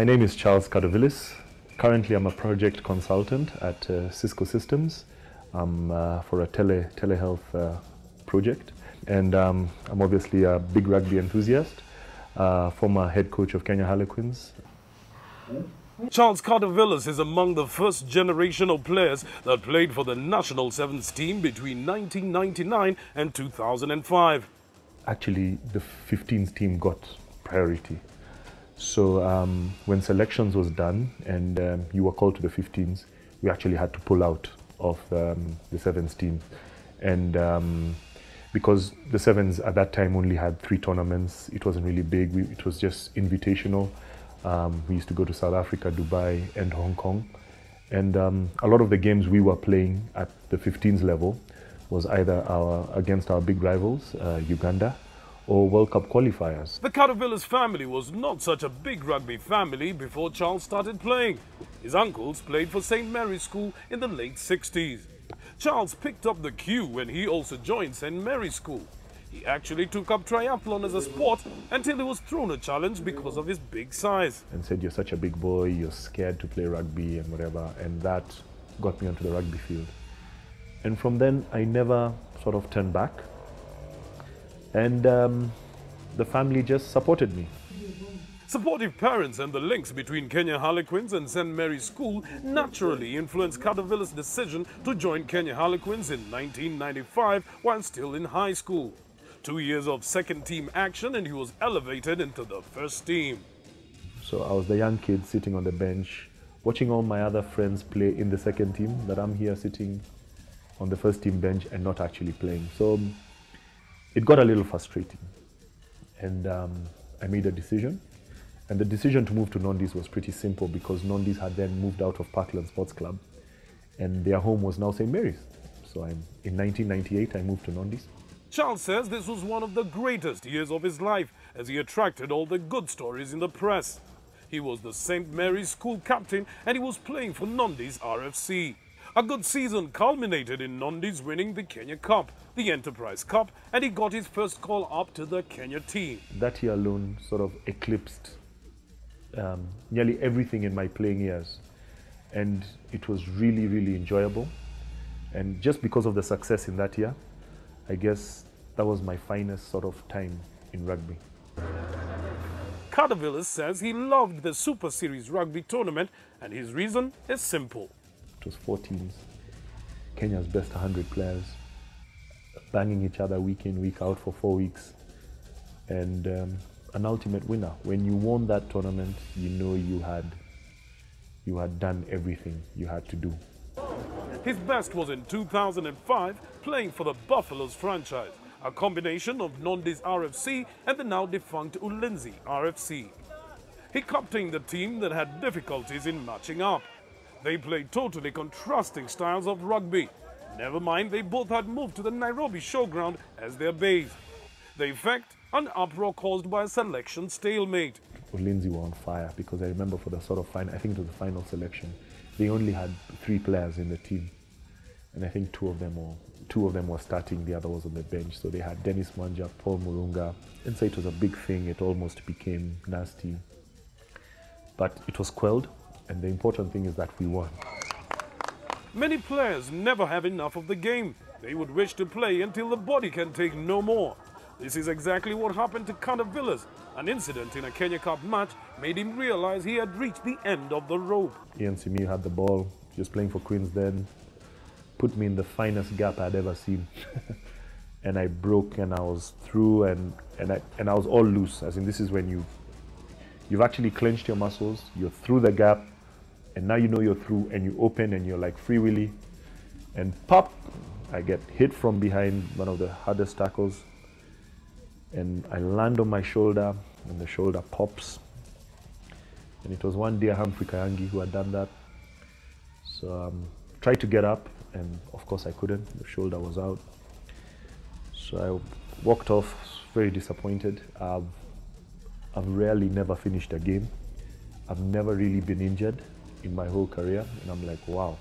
My name is Charles Cardovillis. Currently, I'm a project consultant at Cisco Systems for a telehealth project. And I'm obviously a big rugby enthusiast, former head coach of Kenya Harlequins. Charles Cardovillis is among the first generation of players that played for the national sevens team between 1999 and 2005. Actually, the 15s team got priority. So when selections was done and you were called to the 15s, we actually had to pull out of the sevens team. And because the sevens at that time only had 3 tournaments, it wasn't really big, it was just invitational. We used to go to South Africa, Dubai and Hong Kong. And a lot of the games we were playing at the 15s level was either against our big rivals, Uganda, or World Cup qualifiers. The Cardovillis family was not such a big rugby family before Charles started playing. His uncles played for St. Mary's School in the late 60s. Charles picked up the cue when he also joined St. Mary's School. He actually took up triathlon as a sport until he was thrown a challenge because of his big size. And said, "You're such a big boy, you're scared to play rugby and whatever." And that got me onto the rugby field. And from then, I never sort of turned back. And the family just supported me. Supportive parents and the links between Kenya Harlequins and St. Mary's School naturally influenced Cardovillis' decision to join Kenya Harlequins in 1995 while still in high school. 2 years of second team action and he was elevated into the first team. So I was the young kid sitting on the bench, watching all my other friends play in the second team, that I'm here sitting on the first team bench and not actually playing. So it got a little frustrating. And I made a decision. And the decision to move to Nondis was pretty simple because Nondis had then moved out of Parkland Sports Club and their home was now St. Mary's. So in 1998, I moved to Nondis. Charles says this was one of the greatest years of his life as he attracted all the good stories in the press. He was the St. Mary's School captain and he was playing for Nondis RFC. A good season culminated in Nondis winning the Kenya Cup, the Enterprise Cup, and he got his first call up to the Kenya team. That year alone sort of eclipsed nearly everything in my playing years. And it was really, really enjoyable. And just because of the success in that year, I guess that was my finest sort of time in rugby. Cardovillis says he loved the Super Series rugby tournament and his reason is simple. It was 4 teams, Kenya's best 100 players, banging each other week in, week out for 4 weeks. And an ultimate winner. When you won that tournament, you know you had done everything you had to do. His best was in 2005, playing for the Buffaloes franchise, a combination of Nondis RFC and the now defunct Ulinzi RFC. He captained the team that had difficulties in matching up. They played totally contrasting styles of rugby. Never mind, they both had moved to the Nairobi showground as their base. The effect? An uproar caused by a selection stalemate. Ulinzi were on fire because I remember for the sort of final, I think it was the final selection, they only had 3 players in the team. And I think two of them were starting, the other was on the bench. So they had Dennis Mwanja, Paul Murunga. And so it was a big thing, it almost became nasty. But it was quelled. And the important thing is that we won. Many players never have enough of the game. They would wish to play until the body can take no more. This is exactly what happened to Cardovillis. An incident in a Kenya Cup match made him realize he had reached the end of the rope. Ian Simiyu had the ball, he was playing for Queens then, put me in the finest gap I'd ever seen. And I broke and I was through and I was all loose. As in, this is when you've actually clenched your muscles, you're through the gap, and now you know you're through and you open and you're like free willy. And pop, I get hit from behind, one of the hardest tackles. And I land on my shoulder and the shoulder pops. And it was one dear Humphrey Kayangi who had done that. So tried to get up and of course I couldn't, the shoulder was out. So I walked off very disappointed. I've rarely never finished a game. I've never really been injured in my whole career and I'm like, wow.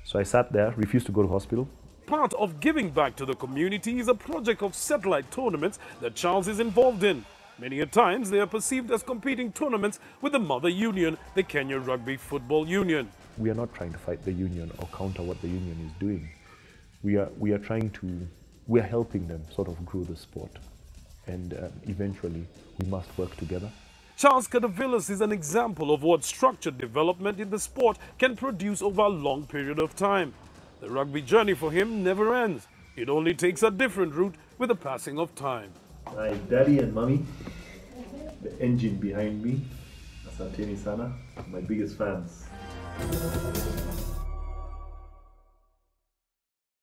So I sat there, refused to go to hospital. Part of giving back to the community is a project of satellite tournaments that Charles is involved in. Many a times they are perceived as competing tournaments with the mother union, the Kenya Rugby Football Union. We are not trying to fight the union or counter what the union is doing. We are helping them sort of grow the sport. And eventually we must work together. Charles Cardovillis is an example of what structured development in the sport can produce over a long period of time. The rugby journey for him never ends. It only takes a different route with the passing of time. My daddy and mommy, the engine behind me, asanteni sana, my biggest fans.